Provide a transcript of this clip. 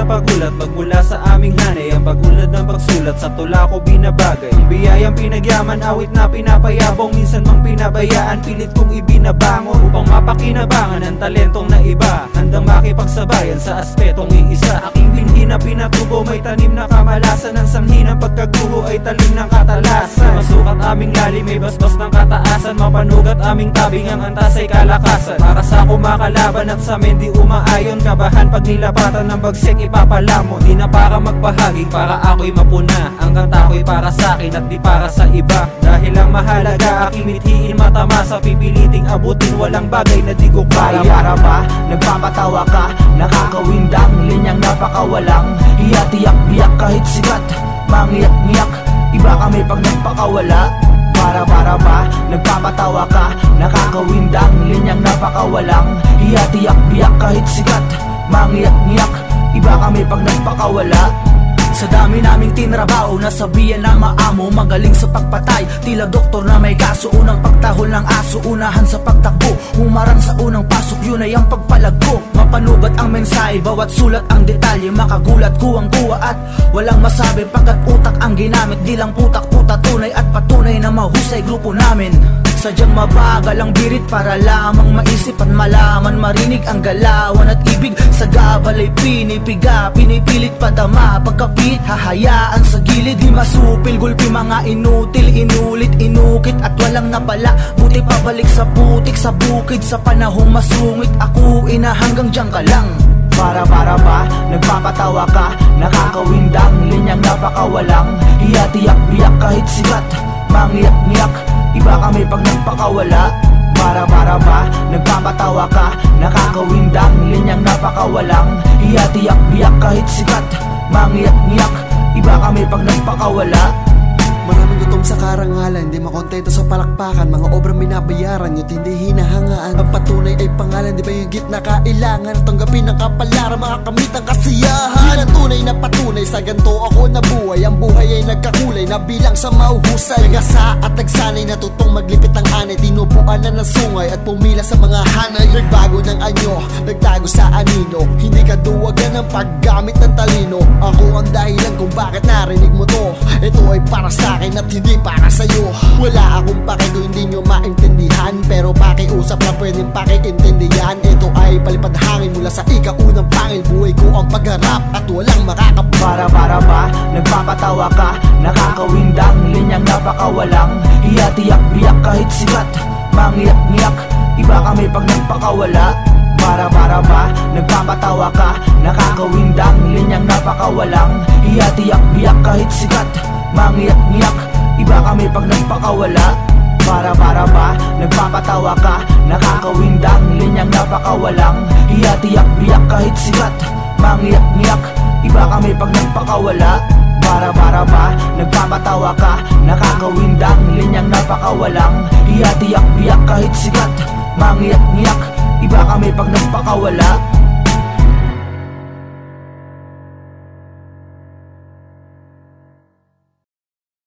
pinapagulat. Magmula sa aming hanay ang pagulad ng pagsulat. Sa tula ko binabagay, biyayang pinagyaman, awit na pinapayabong. Minsan mang pinabayaan, pilit kong ibinabangon upang mapakinabangan ang talentong na iba. Handang makipagsabayan sa aspetong iisa. Aking binhi na pinatubo, may tanim na kamalasan. Ang sanhi ng pagkaguho ay talim ng katalasan. Masukat aming lalim, may basbas ng kataasan. Mapanugat aming tabing, ang antas ay kalakasan. Para sa kumakalaban at sa amin di umaayon. Kabahan pag nilapatan ng bagsik ipapalamon. Di na para magbahagi, para ako'y mapuna. Ang kanta ko'y para sa'kin at di para sa iba. Dahil ang mahalaga aking mithiin matamasa. Pipiliting abutin, walang bagay na di ko kaya. Para ba, nagpapatawa ka, nakakawindang, linyang napakawalang iatiyak-biyak kahit sikat, mangiyak-ngiyak, iba kami pag nagpakawala. Para ba, nagpapatawa ka, nakakawindang, linyang napakawalang iatiyak-biyak kahit sikat, mangiyak-ngiyak, iba kami pag nagpakawala. Sa dami naming tinrabaho, nasabihan na maamo, magaling sa pagpatay, tila doktor na may kaso. Unang pagtahol ng aso, unahan sa pagtakbo, humarang sa unang pasok, yun ay ang pagpalagpo. Mapanugat ang mensahe, bawat sulat ang detalye, makagulat kuwang-kuwa at walang masabi. Pagkat utak ang ginamit, di lang putak-puta, tunay at patunay na mahusay grupo namin. Sadyang mabagal ang birit para lamang maisip at malaman, marinig ang galawan at ibig. Sa gabal ay pinipiga, pinipilit padama, pagkapit hahayaan sa gilid. Di masupil, gulpi mga inutil, inulit, inukit at walang napala. Buti pabalik sa putik, sa bukid, sa panahong masungit. Ako hanggang dyan ka lang. Para ba, nagpapatawa ka, nakakawindang, linyang napakawalang iatiyak-biyak kahit sikat, mangiyak-ngiyak, iba kami pag nagpakawala. Para ba, nagpapatawa ka, nakakawindang, linyang napakawalang iatiyak-biyak kahit sikat, mangiyak-ngiyak, iba kami pag nagpakawala. Maraming gutom sa karangalan, hindi makontento sa palakpakan. Mga obrang binabayaran, yut hindi hinahangaan. Ang patunay ay pangalan, di ba yung git na kailangan? Tanggapin ang kapalaran, makakamit ang kasiyahan. Yun ang tunay na patunay, sa ganto ako nabuhay. Ang buhay ay nagkakulay, nabilang sa mauhusay. Nagasa at nagsanay, natutong maglipit ng anay. Tinubuan na ng sungay at pumila sa mga hanay. Nagbago ng anyo, nagtago sa anino. Hindi kaduwagan ng paggamit ng talino. Ako ang dahilan kung bakit narinig mo to. Ito ay para sa akin at hindi para sa'yo. Wala akong pake kung hindi nyo maintindihan, pero pakiusap lang pwedeng pakiintindihan. Ito ay palipad hangin mula sa ikaunang pangil. Buhay ko ang pagharap at walang makakap. Para ba, nagpapatawa ka, nakakawindang, linyang napakawalang iatiyak-biyak kahit sikat, mangiyak-ngiyak, iba kami pag nagpakawala. Para ba, nagpapatawa ka, nakakawindang, linyang napakawalang iatiyak-biyak kahit sikat, mangiyak-ngiyak, iba kami pag nagpakawala. Para ba, nagpapatawa ka, nakakawindang, linyang napakawalang iatiyak-biyak kahit sikat, mangiyak-ngiyak, iba kami pag nagpakawala. Para ba, nagpapatawa ka, nakakawindang, linyang napakawalang iatiyak-biyak kahit sikat, mangiyak-ngiyak, iba kami pag nagpakawala.